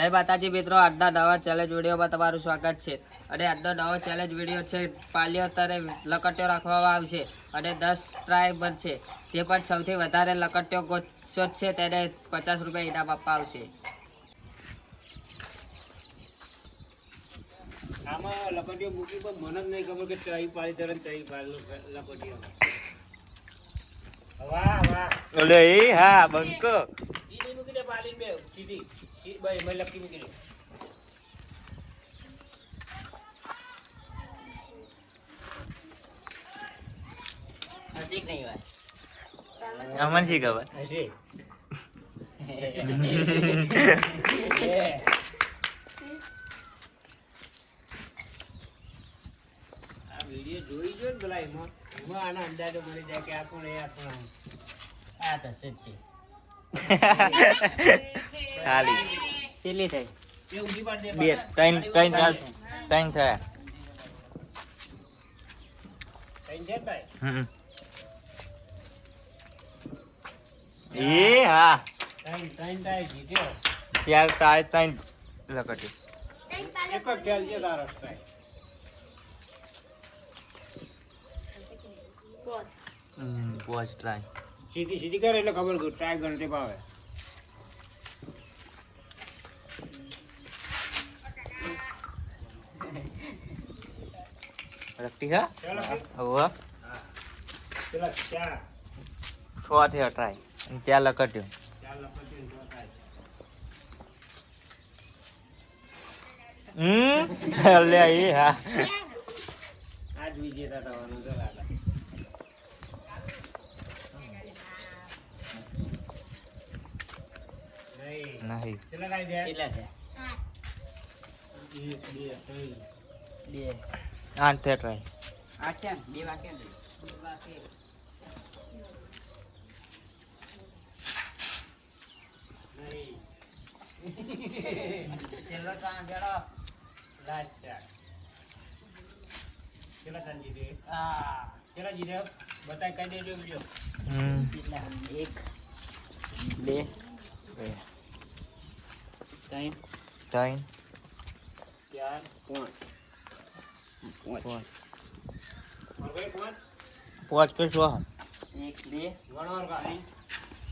જય માતાજી મિત્રો, આજના નવા ચેલેન્જ વિડીયોમાં તમારું સ્વાગત છે. અને આજનો નવો ચેલેન્જ વિડીયો છે પાલીઓ તરે લકટીઓ રાખવામાં આવશે અને 10 ટ્રાય બનશે. જે પણ સૌથી વધારે લકટીઓ શોધશે તેને 50 રૂપિયા ઇનામ આપવા આવશે. આમાં લકટીઓ મૂકી પણ મને જ નહીં ખબર કે ચાઈ પાડી તરત ચાઈ પાડી લકટીઓ. વાહ વાહ ઓલે એ હા બંકો ઈ મૂકી દે પાડીને બે સીધી ભાઈ મેં લકી મૂકી દે. હજી નહીં વાત અમન શી ખબર હશે આ વિડીયો જોઈ જો ને પેલા એમાં આના અંદાજો મળી જાય કે આ કોણ એ આ કોણ આ થશે જ તે. ખાલી કેટલી થઈ? એ ઊંધી પાડ દે. બે ત્રણ થયા ત્રણ છે ભાઈ. એ હા ત્રણ થાય જીત્યો. ત્યાર તાય ત્રણ લકટી એક જ ખ્યાલ છે તારો સ્ટ્રાઈક. પોચ ટ્રાય સીધી સીધી કરે એટલે ખબર કે ટ્રાય ગણતરી પાવે. લકટી હા ચાલો હવે પેલા ચાર 6 થયા ટ્રાય ત્યાં લકટ્યો ચાર લપટીને જો થાય. લે એ હા આજ વિજેતા થવાનું છે લાલા. નહીં નહીં કેટલા થાય છે? કેટલા છે? 1 2 3 બે. 8 થયા ટ્રાય આ છે ને? બે વાક્ય ને? બે વાક્ય. નહીં છેલ્લો ચાન્સ જેડો. લાસ્ટ ચાર. કેટલા ચાર જીતે? આ કેટલા જીતે બતાય કઈ દેજો વિડિયો. કેટલા? 1 2 3 ત્રણ 4 5 પોચ ઓકે 5 પોચ કે 6 1 2 ગણવાર કાઢી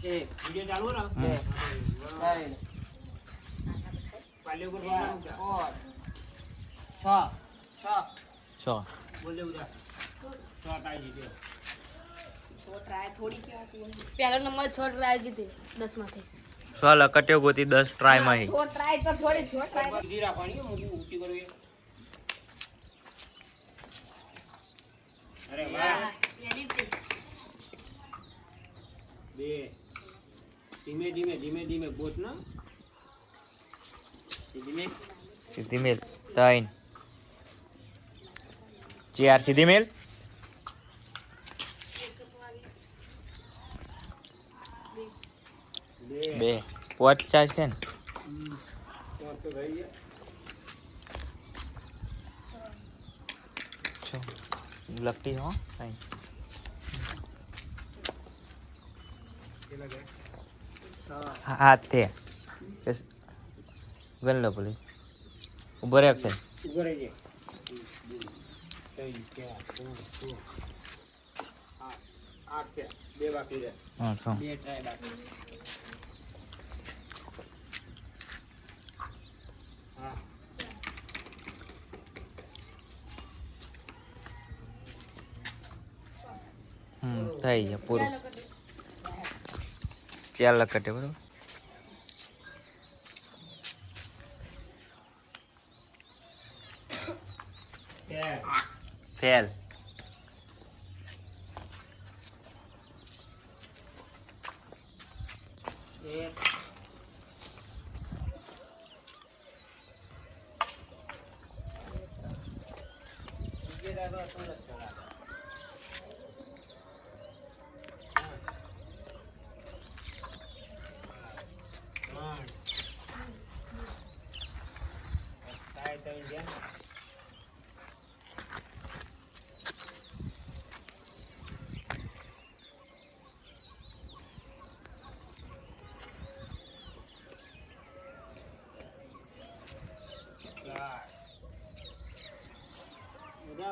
1 વિડિયો ચાલુ ને. 2 3 પાલ્યો પર 4 5 6 6 6 બોલે ઉધર 6 ટાઈ જીત્યો. પહેલો નંબર 6 ટ્રાય જીતી 10 માંથી 6 લકટ્યો ગોતી 10 ટ્રાય માં 6 ટ્રાય તો છોડી 6 ટ્રાય સીધી રાખવાની ઊંચી ઊંચી કરવી. અરે વાહ. બે ધીમે ધીમે બોટ ના સીધી મેં સીધી મેલ 3 4 સીધી મેલ બે 2 પોચ ચાર છે ને તો થઈ ગયા. લકટી હો કઈ કેટલા ગયા? હાથ થે ગણ લો પોલીસ ઉભો રહે અક્ષય ઉભો રહેજે. 3 4 5 6 8 થયા. બે બાકી છે. હા છો બે ટ્રાય બાકી. હા થઈ ગયા પૂરું 4 લકટે બરોબર ફેલ એક વિજેતા તો સુરત ચલા.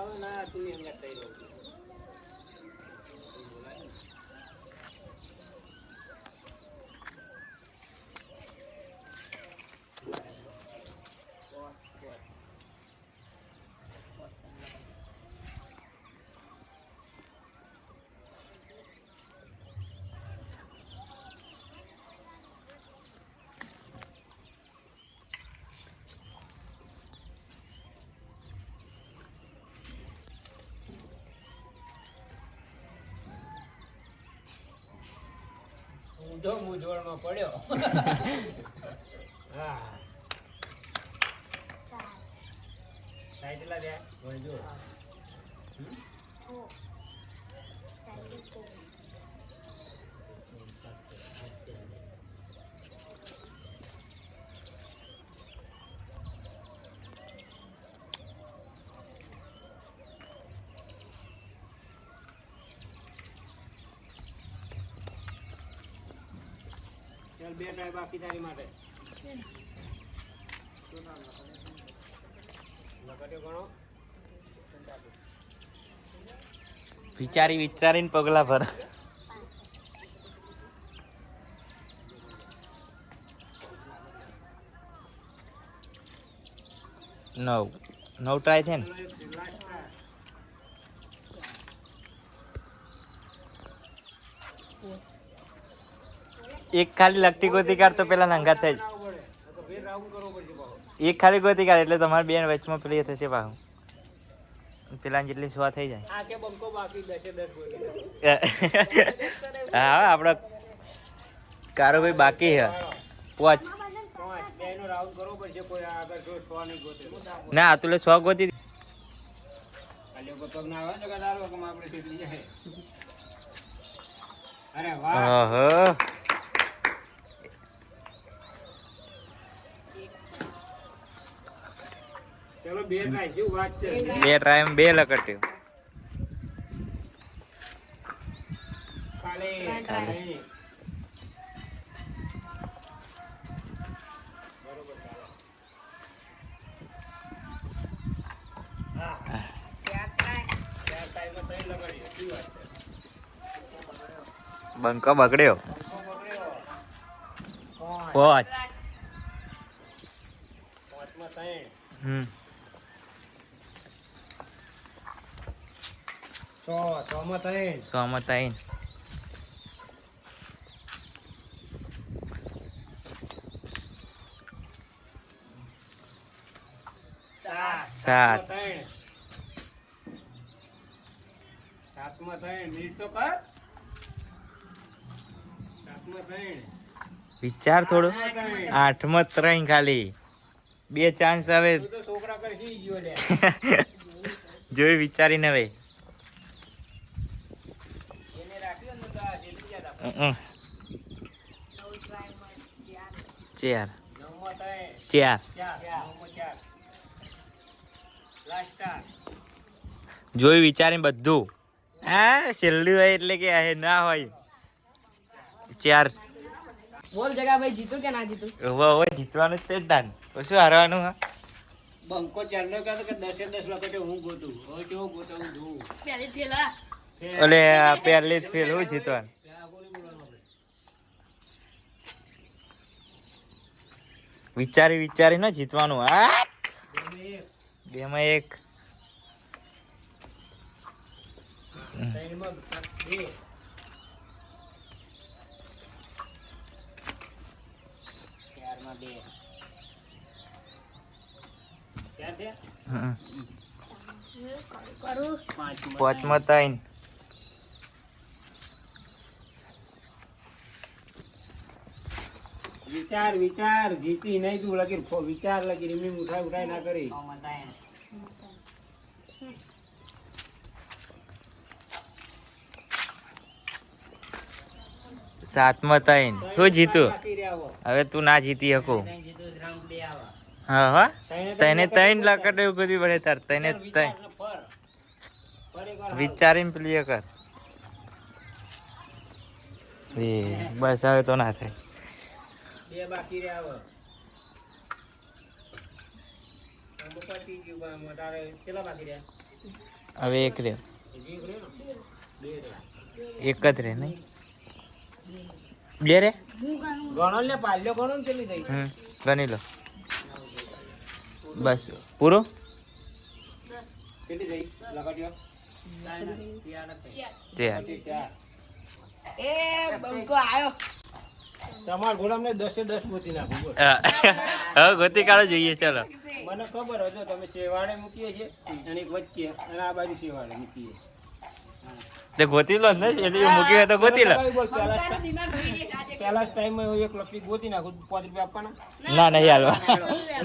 હવે ના તું એમ કરતા રહો. ઊંધો મૂંઝવણમાં પડ્યો. હા કેટલા થયા? વળજો. ચાલ 2 ટ્રાય બાકી તારી માટે. લગાડ્યો ગણો. વિચારીને પગલા ભર. 9 ટ્રાય છે ને. Last try. એક ખાલી લગતી ગોતી કાઢ તો પેલા નંગા થઈ આવું પડે. તો 2 રાઉન્ડ કરવો પડશે પાછો. એક ખાલી ગોતી કાઢ એટલે તમારે બેન વચમાં પેલી થશે પાછું પેલા જેટલી સ્વા થઈ જાય. આ કે બંકો બાકી 10 ગોળી. હા આપણો કારો ભાઈ બાકી હે પોચ. 5 બેનો રાઉન્ડ કરવો પડશે. કોઈ આગળ જો 100 નહીં ગોતે. ના આ તુલે 100 ગોતી ખાલી પગ ના આવે ને કદાર વખમ આપણે ઠીકરી જાય. અરે વાહ. ઓહો ચલો 2 ટ્રાય શું વાત છે. 2 ટ્રાય 2 લકટ્યું. ખાલી ખાલી. બરોબર ચાલો. હા 4 ટાઈમમાં 3 લગાડી. શું વાત છે. બંકો બગડ્યો. બંકો પકડ્યો. પોચ. 5માં 3. 100 માં 3. 100 માં 3. 7. 7માં 3 મિનિટ તો કર. 7માં 3. વિચાર થોડો. 8 માં 3 ખાલી 2 ચાન્સ હવે તું તો છોકરા કરશી ગયો લે. જોઈ વિચારીને હવે. એને રાખ્યો ને તો આ જેટલી યાદ આપે. 4. 9માં 3. 4 9માં 4. Last star. જોઈ વિચારીને બધું. હા છેલ્લું હોય એટલે કે હે ના હોય. 4 બોલ જગા ભાઈ જીતું કે ના જીતું? હવે જીતવાનું જ તે જ દાન શું હારવાનું હા. બંકો ચાલનો કહે કે 10 લખે હું ગોતું. હવે કેવો ગોતું હું જોઉં. પહેલી થેલા ઓલે પહેલી જ ફેર હું જીતવાનું. આ ગોળી બોલવાનું આપણે. વિચારી ને જીતવાનું. હા બેમાં એક. 2 માં 1. ત્રણમાં 2. 4માં 2. 4 છે. કરું 5 માં 3. વિચાર જીતી નહીં તું લગી વિચાર લગી એમની ઉઠાઈ ના કરી. 7 માં 3 હું જીતું. બાકી રહ્યા હો. હવે તું ના જીતી શકો. રાઉન્ડ 2 આવા. હા હા તને 3 લકટ એવું કદી પડે તાર તને વિચાર ને ફર. ફર એકવાર હાલ. વિચારીને પ્લે કર. એ બસ હવે તો ના થાય. 2 બાકી રહ્યા હો. પતી ગયું કામ. તારે કેટલા બાકી રહ્યા? હવે એક રે, એક જ રે નહીં, બે રે. ગણો ને પાલ્યો ગણો ને કેટલી થઈ ગણી લો બસ પૂરો. કેટલી થઈ લગાડ્યો ચાર. એ બંકો આયો. તમાર ગોળામ ને 10 એ 10 ગોતી નાખું બોલ. હવે ગોતી કાઢો જોઈએ. ચલો મને ખબર હતો તમે શેવાળે મૂકીએ છે અને એક વચ્ચે અને આ બાજુ શેવાળે મૂકીએ. તે ગોતી લો ને, એટલે મૂકી હોય તો ગોતી લો. બોલ પહેલા તારો દિમાગ ભૂલી જાય આજે. પહેલા ટાઈમમાં હું એક લપટી ગોતી નાખું 5 રૂપિયા આપવાના. ના નહીં હાલવા.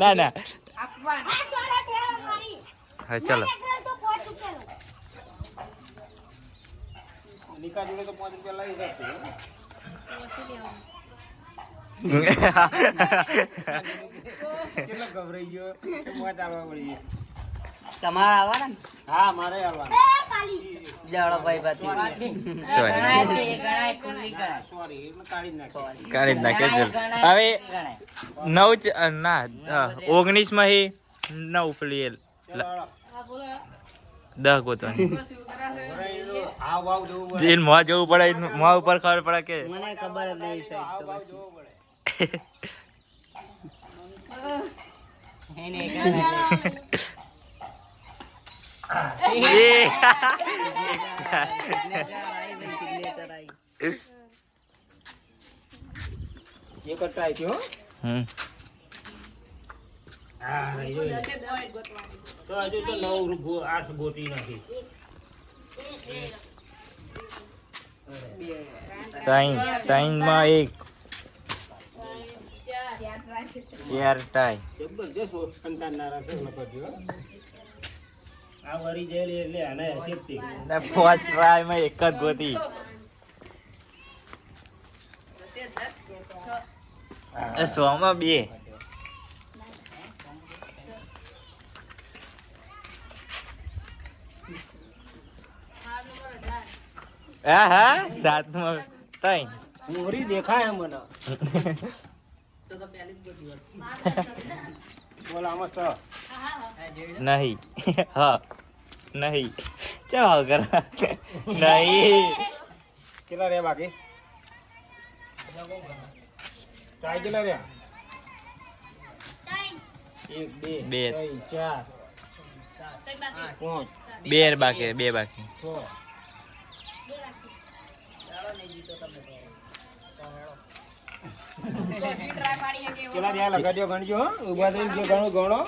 ના ના આપવાના. હા ચલો. નિકા જોડે તો 5 રૂપિયા લઈ જશે. કેટલો ગભરાઈ ગયો કે મોત આવવા પડી. તમારે આવવાના ને? હા મારે આવવાનું. જાડો ભાઈ બાતી. સોરી સોરી એટલે કાઢી જ નાખી. કાઢી જ નાખે. ચલો હવે 9 ના 19 માં 9 પેલી ચલો, હાલો. હા બોલો. 10 ગોતવાની. બસ એવું કરાશે. ગભરાઈ ગયો. હાવ ભાવ જોવું પડે. જેને મોં જોવું પડે, મોં ઉપર ખબર પડે કે મને ખબર જ નહીં સાહેબ હાવ તો ભાવ પછી. જોવું પડે. એને એક જ ટ્રાય થયો. હમ. હા રહી ગયો. દસે દસ ગોતવાની. તો હજુ તો 8 ગોતી નાખી. ત્રણ માં 1 ચાર. 4 ટાઈ. જબરજસ્ત કંટાળનારા છે લખો. આ વરી જેલી એટલે આને સેફટી. 4 ટ્રાય માં 1 જ ગોતી. દસે દસ. છ. 100 માં 2. હાર નંબર 18. હા હા 7 માં 3. મોરી દેખાય મને. તો પહેલી જ ગોતી વાત. બોલ આમાં સ. હા હા નહીં. હા નહીં. ચાલ કર. નહીં. કેટલા રે બાકી? ટ્રાય કેટલા રહ્યા? 1 2 બે. 3 4 તઈ 5 બાકી. 2 બાકી 2 બાકી. 6 કોશી ટ્રાય પાડી હકે એવો. કેટલા રહ્યા લગાડ્યો ગણજો હો. ઊભા થઈને જે ગણો ગણો.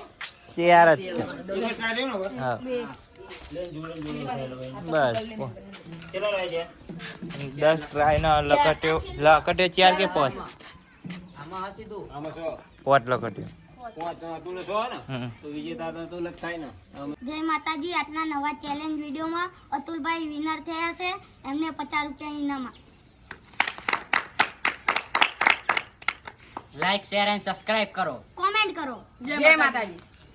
4 જ છે. એક ટ્રાય દેવો ને હવે. હા લે જોડે જોડે ખાઈ લો. બસ કેટલા રહ્યા છે? 10 ટ્રાય નો લકટ્યો 4 કે 5. આમાં હા સીધું. આમાં 100 5 લકટ્યો. 5 તું 100 ને હમ. તો વિજેતા તો લખ થાય ને. જય માતાજી. આજના નવા ચેલેન્જ વિડીયોમાં અતુલભાઈ વિનર થયા છે. એમને 50 રૂપિયા ઇનામ. લાઈક શેર એન્ડ સબસ્ક્રાઇબ કરો. કોમેન્ટ કરો. જય માતાજી.